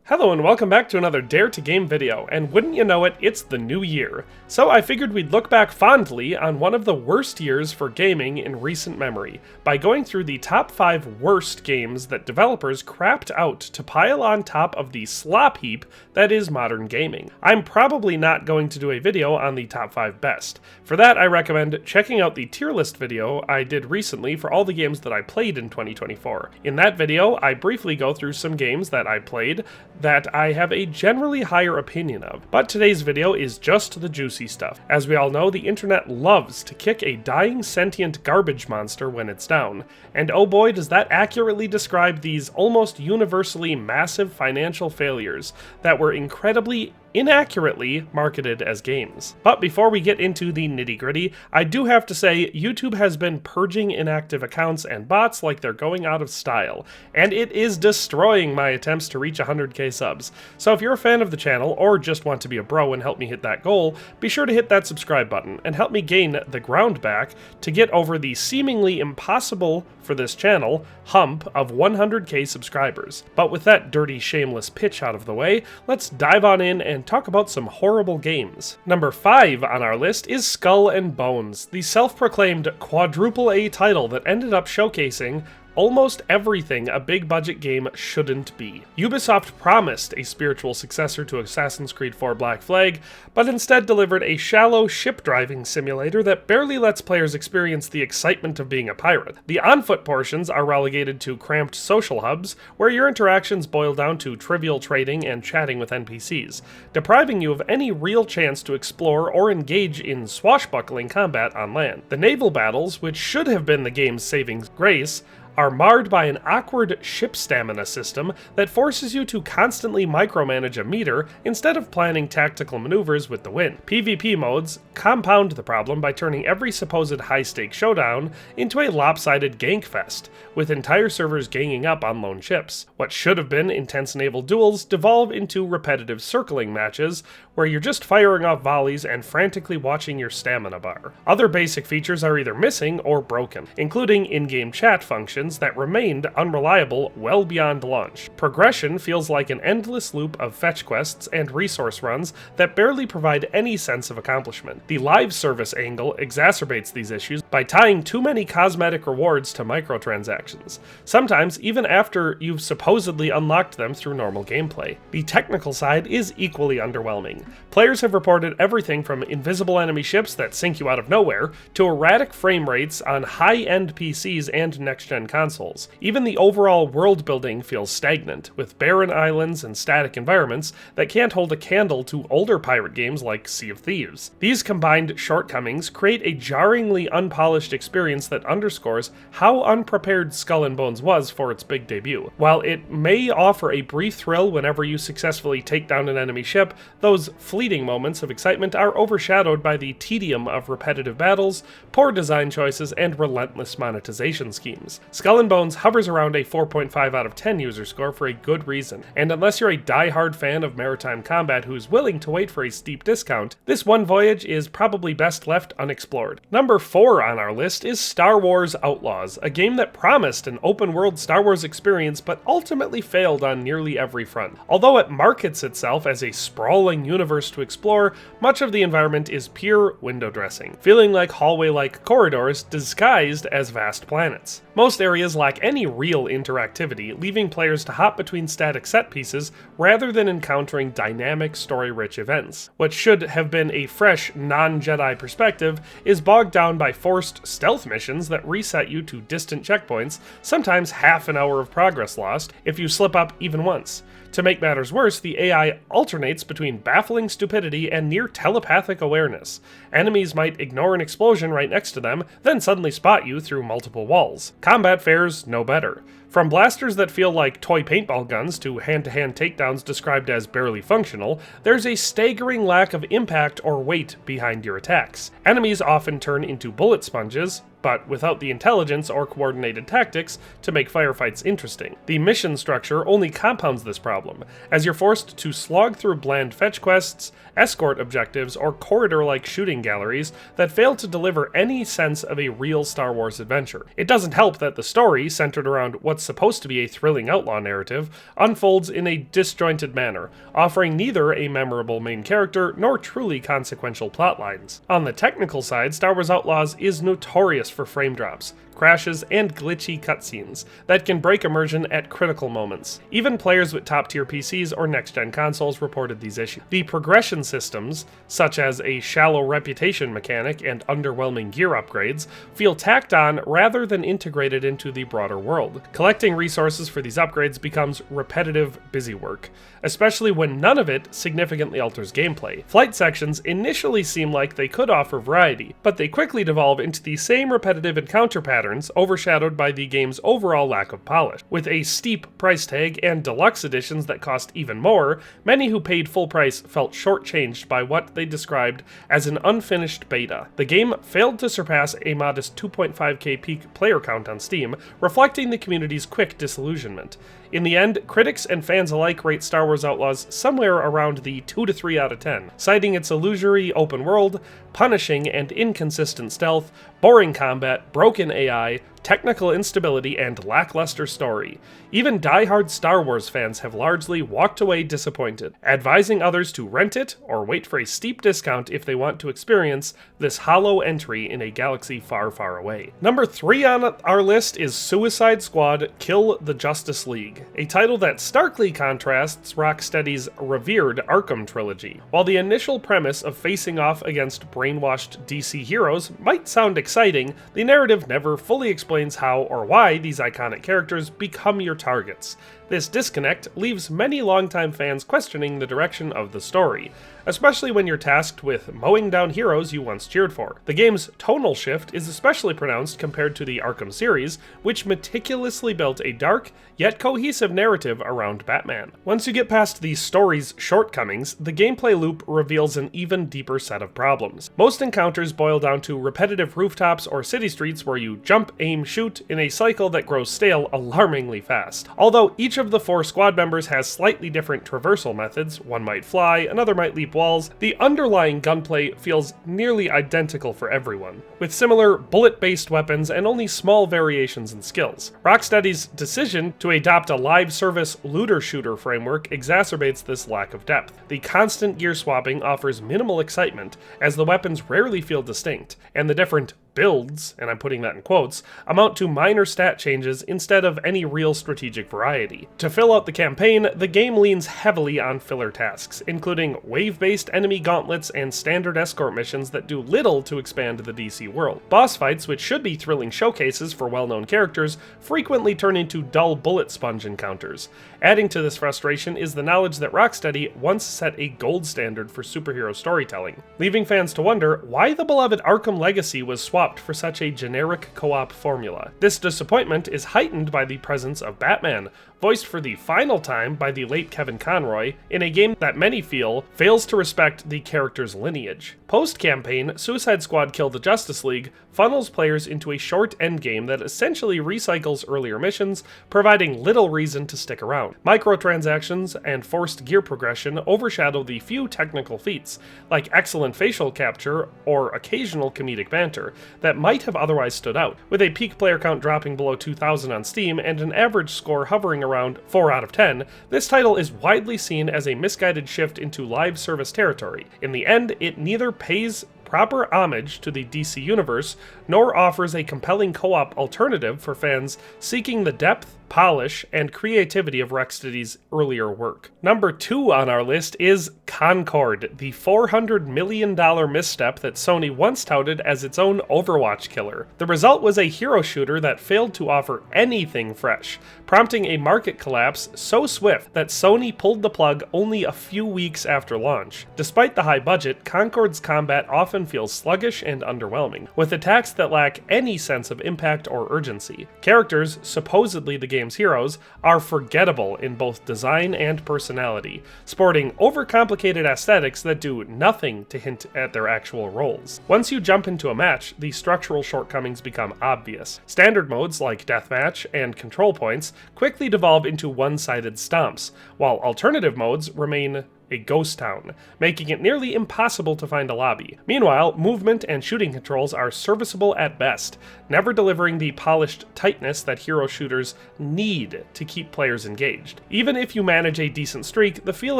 Hello and welcome back to another Dare to Game video, and wouldn't you know it, it's the new year. So I figured we'd look back fondly on one of the worst years for gaming in recent memory, by going through the top 5 worst games that developers crapped out to pile on top of the slop heap that is modern gaming. I'm probably not going to do a video on the top 5 best. For that, I recommend checking out the tier list video I did recently for all the games that I played in 2024. In that video, I briefly go through some games that I played that I have a generally higher opinion of. But today's video is just the juicy stuff. As we all know, the internet loves to kick a dying sentient garbage monster when it's down. And oh boy, does that accurately describe these almost universally massive financial failures that were incredibly inaccurately marketed as games. But before we get into the nitty-gritty, I do have to say YouTube has been purging inactive accounts and bots like they're going out of style, and it is destroying my attempts to reach 100k subs. So if you're a fan of the channel, or just want to be a bro and help me hit that goal, be sure to hit that subscribe button and help me gain the ground back to get over the seemingly impossible for this channel hump of 100k subscribers. But with that dirty, shameless pitch out of the way, let's dive on in and talk about some horrible games. Number 5 on our list is Skull and Bones, the self-proclaimed quadruple A title that ended up showcasing almost everything a big budget game shouldn't be. Ubisoft promised a spiritual successor to Assassin's Creed 4 Black Flag, but instead delivered a shallow ship driving simulator that barely lets players experience the excitement of being a pirate. The on-foot portions are relegated to cramped social hubs, where your interactions boil down to trivial trading and chatting with NPCs, depriving you of any real chance to explore or engage in swashbuckling combat on land. The naval battles, which should have been the game's saving grace, are marred by an awkward ship stamina system that forces you to constantly micromanage a meter instead of planning tactical maneuvers with the wind. PvP modes compound the problem by turning every supposed high-stakes showdown into a lopsided gank fest, with entire servers ganging up on lone ships. What should have been intense naval duels devolve into repetitive circling matches, where you're just firing off volleys and frantically watching your stamina bar. Other basic features are either missing or broken, including in-game chat functions that remained unreliable well beyond launch. Progression feels like an endless loop of fetch quests and resource runs that barely provide any sense of accomplishment. The live service angle exacerbates these issues by tying too many cosmetic rewards to microtransactions, sometimes even after you've supposedly unlocked them through normal gameplay. The technical side is equally underwhelming. Players have reported everything from invisible enemy ships that sink you out of nowhere, to erratic frame rates on high-end PCs and next-gen consoles. Even the overall world building feels stagnant, with barren islands and static environments that can't hold a candle to older pirate games like Sea of Thieves. These combined shortcomings create a jarringly unpolished experience that underscores how unprepared Skull and Bones was for its big debut. While it may offer a brief thrill whenever you successfully take down an enemy ship, those fleeting moments of excitement are overshadowed by the tedium of repetitive battles, poor design choices, and relentless monetization schemes. Skull and Bones hovers around a 4.5 out of 10 user score for a good reason, and unless you're a die-hard fan of maritime combat who's willing to wait for a steep discount, this one voyage is probably best left unexplored. Number 4 on our list is Star Wars Outlaws, a game that promised an open-world Star Wars experience but ultimately failed on nearly every front. Although it markets itself as a sprawling universe to explore, much of the environment is pure window dressing, feeling like hallway-like corridors disguised as vast planets. Most areas lack any real interactivity, leaving players to hop between static set pieces rather than encountering dynamic, story-rich events. What should have been a fresh, non-Jedi perspective is bogged down by forced stealth missions that reset you to distant checkpoints, sometimes half an hour of progress lost if you slip up even once. To make matters worse, the AI alternates between baffling stupidity and near telepathic awareness. Enemies might ignore an explosion right next to them, then suddenly spot you through multiple walls. Combat fares no better. From blasters that feel like toy paintball guns to hand-to-hand takedowns described as barely functional, there's a staggering lack of impact or weight behind your attacks. Enemies often turn into bullet sponges, but without the intelligence or coordinated tactics to make firefights interesting. The mission structure only compounds this problem, as you're forced to slog through bland fetch quests, escort objectives, or corridor-like shooting galleries that fail to deliver any sense of a real Star Wars adventure. It doesn't help that the story, centered around what's supposed to be a thrilling outlaw narrative, unfolds in a disjointed manner, offering neither a memorable main character nor truly consequential plot lines. On the technical side, Star Wars Outlaws is notorious for frame drops, crashes, and glitchy cutscenes that can break immersion at critical moments. Even players with top-tier PCs or next-gen consoles reported these issues. The progression systems, such as a shallow reputation mechanic and underwhelming gear upgrades, feel tacked on rather than integrated into the broader world. Collecting resources for these upgrades becomes repetitive busy work, especially when none of it significantly alters gameplay. Flight sections initially seem like they could offer variety, but they quickly devolve into the same repetitive encounter patterns, overshadowed by the game's overall lack of polish. With a steep price tag and deluxe editions that cost even more, many who paid full price felt shortchanged by what they described as an unfinished beta. The game failed to surpass a modest 2.5k peak player count on Steam, reflecting the community's quick disillusionment. In the end, critics and fans alike rate Star Wars Outlaws somewhere around the 2 to 3 out of 10, citing its illusory open world, punishing and inconsistent stealth, boring combat, broken AI, technical instability, and lackluster story. Even die-hard Star Wars fans have largely walked away disappointed, advising others to rent it or wait for a steep discount if they want to experience this hollow entry in a galaxy far, far away. Number 3 on our list is Suicide Squad: Kill the Justice League, a title that starkly contrasts Rocksteady's revered Arkham trilogy. While the initial premise of facing off against brainwashed DC heroes might sound exciting, the narrative never fully explains how or why these iconic characters become your targets. This disconnect leaves many longtime fans questioning the direction of the story, especially when you're tasked with mowing down heroes you once cheered for. The game's tonal shift is especially pronounced compared to the Arkham series, which meticulously built a dark, yet cohesive narrative around Batman. Once you get past the story's shortcomings, the gameplay loop reveals an even deeper set of problems. Most encounters boil down to repetitive rooftops or city streets where you jump, aim, shoot in a cycle that grows stale alarmingly fast. Although each of the 4 squad members has slightly different traversal methods, one might fly, another might leap walls, the underlying gunplay feels nearly identical for everyone, with similar bullet-based weapons and only small variations in skills. Rocksteady's decision to adopt a live service looter-shooter framework exacerbates this lack of depth. The constant gear swapping offers minimal excitement, as the weapons rarely feel distinct, and the different builds, and I'm putting that in quotes, amount to minor stat changes instead of any real strategic variety. To fill out the campaign, the game leans heavily on filler tasks, including wave-based enemy gauntlets and standard escort missions that do little to expand the DC world. Boss fights, which should be thrilling showcases for well-known characters, frequently turn into dull bullet sponge encounters. Adding to this frustration is the knowledge that Rocksteady once set a gold standard for superhero storytelling, leaving fans to wonder why the beloved Arkham Legacy was swapped for such a generic co-op formula. This disappointment is heightened by the presence of Batman, voiced for the final time by the late Kevin Conroy, in a game that many feel fails to respect the character's lineage. Post-campaign, Suicide Squad: Kill the Justice League funnels players into a short endgame that essentially recycles earlier missions, providing little reason to stick around. Microtransactions and forced gear progression overshadow the few technical feats, like excellent facial capture or occasional comedic banter, that might have otherwise stood out. With a peak player count dropping below 2,000 on Steam and an average score hovering around 4 out of 10, this title is widely seen as a misguided shift into live service territory. In the end, it neither pays proper homage to the DC universe, nor offers a compelling co-op alternative for fans seeking the depth, polish, and creativity of Rocksteady's earlier work. Number 2 on our list is Concord, the $400 million misstep that Sony once touted as its own Overwatch killer. The result was a hero shooter that failed to offer anything fresh, prompting a market collapse so swift that Sony pulled the plug only a few weeks after launch. Despite the high budget, Concord's combat often feels sluggish and underwhelming, with attacks that lack any sense of impact or urgency. Characters, supposedly the game's heroes are forgettable in both design and personality, sporting overcomplicated aesthetics that do nothing to hint at their actual roles. Once you jump into a match, the structural shortcomings become obvious. Standard modes like deathmatch and control points quickly devolve into one-sided stomps, while alternative modes remain a ghost town, making it nearly impossible to find a lobby. Meanwhile, movement and shooting controls are serviceable at best, never delivering the polished tightness that hero shooters need to keep players engaged. Even if you manage a decent streak, the feel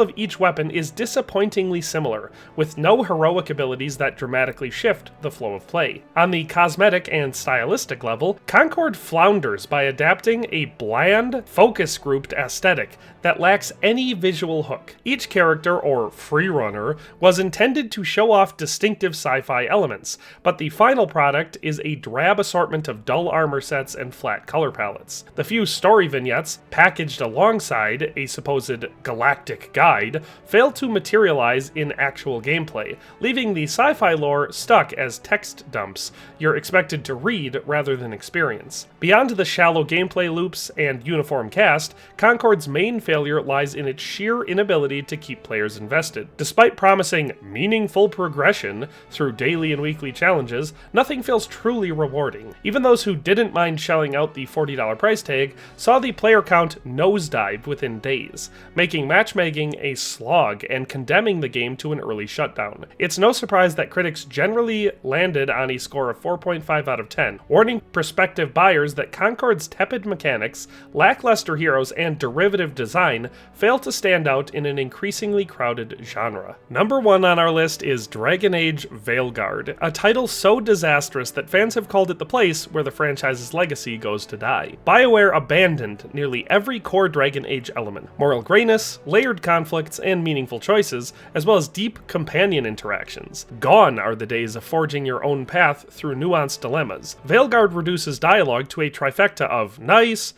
of each weapon is disappointingly similar, with no heroic abilities that dramatically shift the flow of play. On the cosmetic and stylistic level, Concord flounders by adapting a bland, focus-grouped aesthetic that lacks any visual hook. Each character, or freerunner, was intended to show off distinctive sci-fi elements, but the final product is a drab assortment of dull armor sets and flat color palettes. The few story vignettes, packaged alongside a supposed galactic guide, fail to materialize in actual gameplay, leaving the sci-fi lore stuck as text dumps you're expected to read rather than experience. Beyond the shallow gameplay loops and uniform cast, Concord's main failure lies in its sheer inability to keep players invested. Despite promising meaningful progression through daily and weekly challenges, nothing feels truly rewarding. Even those who didn't mind shelling out the $40 price tag saw the player count nosedive within days, making matchmaking a slog and condemning the game to an early shutdown. It's no surprise that critics generally landed on a score of 4.5 out of 10, warning prospective buyers that Concord's tepid mechanics, lackluster heroes, and derivative design fail to stand out in an increasingly crowded genre. Number 1 on our list is Dragon Age Veilguard, a title so disastrous that fans have called it the place where the franchise's legacy goes to die. BioWare abandoned nearly every core Dragon Age element: moral grayness, layered conflicts, and meaningful choices, as well as deep companion interactions. Gone are the days of forging your own path through nuanced dilemmas. Veilguard reduces dialogue to a trifecta of nice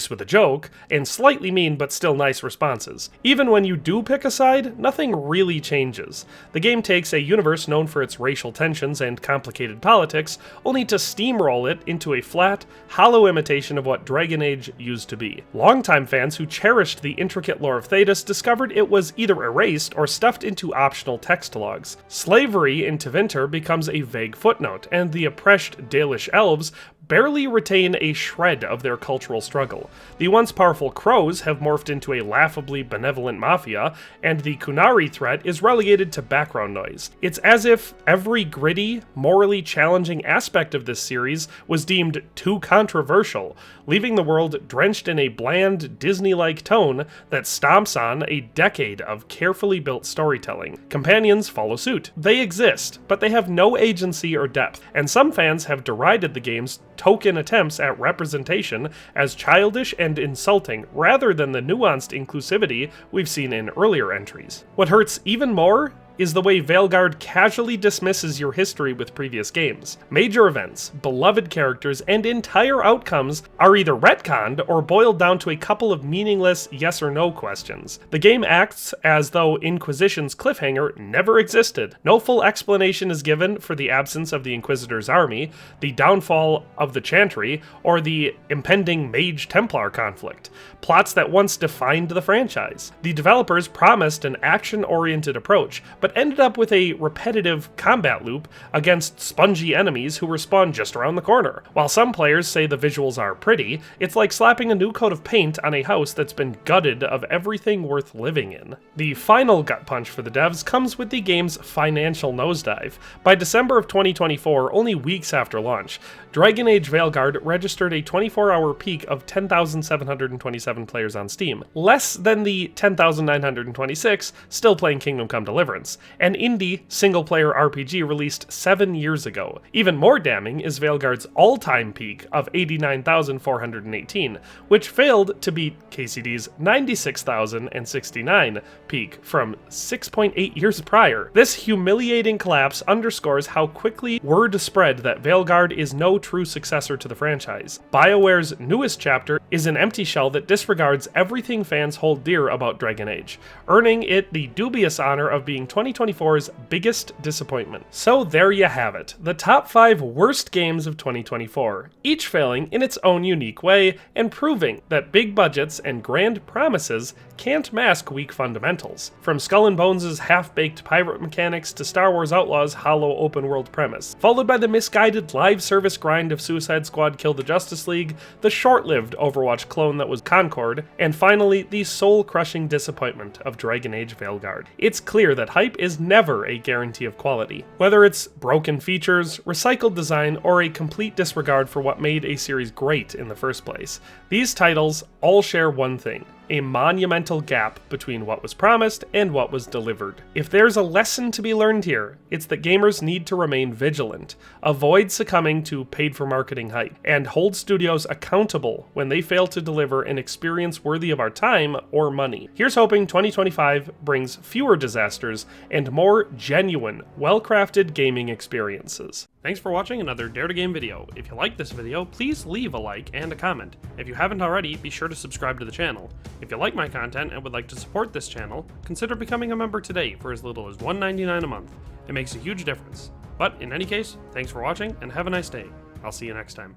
with a joke, and slightly mean but still nice responses. Even when you do pick a side, nothing really changes. The game takes a universe known for its racial tensions and complicated politics, only to steamroll it into a flat, hollow imitation of what Dragon Age used to be. Longtime fans who cherished the intricate lore of Thedas discovered it was either erased or stuffed into optional text logs. Slavery in Tevinter becomes a vague footnote, and the oppressed Dalish elves barely retain a shred of their cultural struggle. The once powerful crows have morphed into a laughably benevolent mafia, and the Kunari threat is relegated to background noise. It's as if every gritty, morally challenging aspect of this series was deemed too controversial, leaving the world drenched in a bland, Disney-like tone that stomps on a decade of carefully built storytelling. Companions follow suit. They exist, but they have no agency or depth, and some fans have derided the game's token attempts at representation as childish and insulting rather than the nuanced inclusivity we've seen in earlier entries. What hurts even more is the way Veilguard casually dismisses your history with previous games. Major events, beloved characters, and entire outcomes are either retconned or boiled down to a couple of meaningless yes or no questions. The game acts as though Inquisition's cliffhanger never existed. No full explanation is given for the absence of the Inquisitor's army, the downfall of the Chantry, or the impending Mage-Templar conflict, plots that once defined the franchise. The developers promised an action-oriented approach, but ended up with a repetitive combat loop against spongy enemies who respawn just around the corner. While some players say the visuals are pretty, it's like slapping a new coat of paint on a house that's been gutted of everything worth living in. The final gut punch for the devs comes with the game's financial nosedive. By December of 2024, only weeks after launch, Dragon Age Veilguard registered a 24-hour peak of 10,727 players on Steam, less than the 10,926 still playing Kingdom Come Deliverance, an indie single-player RPG released 7 years ago. Even more damning is Veilguard's all-time peak of 89,418, which failed to beat KCD's 96,069 peak from 6.8 years prior. This humiliating collapse underscores how quickly word spread that Veilguard is no true successor to the franchise. BioWare's newest chapter is an empty shell that disregards everything fans hold dear about Dragon Age, earning it the dubious honor of being 2024's biggest disappointment. So there you have it, the top 5 worst games of 2024, each failing in its own unique way and proving that big budgets and grand promises can't mask weak fundamentals. From Skull and Bones' half-baked pirate mechanics to Star Wars Outlaws' hollow open-world premise, followed by the misguided live service grind of Suicide Squad Kill the Justice League, the short-lived Overwatch clone that was Concord, and finally the soul-crushing disappointment of Dragon Age Veilguard. It's clear that hype is never a guarantee of quality. Whether it's broken features, recycled design, or a complete disregard for what made a series great in the first place, these titles all share one thing: a monumental gap between what was promised and what was delivered. If there's a lesson to be learned here, it's that gamers need to remain vigilant, avoid succumbing to paid-for-marketing hype, and hold studios accountable when they fail to deliver an experience worthy of our time or money. Here's hoping 2025 brings fewer disasters and more genuine, well-crafted gaming experiences. Thanks for watching another Dare to Game video. If you liked this video, please leave a like and a comment. If you haven't already, be sure to subscribe to the channel. If you like my content and would like to support this channel, consider becoming a member today for as little as $1.99 a month. It makes a huge difference. But in any case, thanks for watching and have a nice day. I'll see you next time.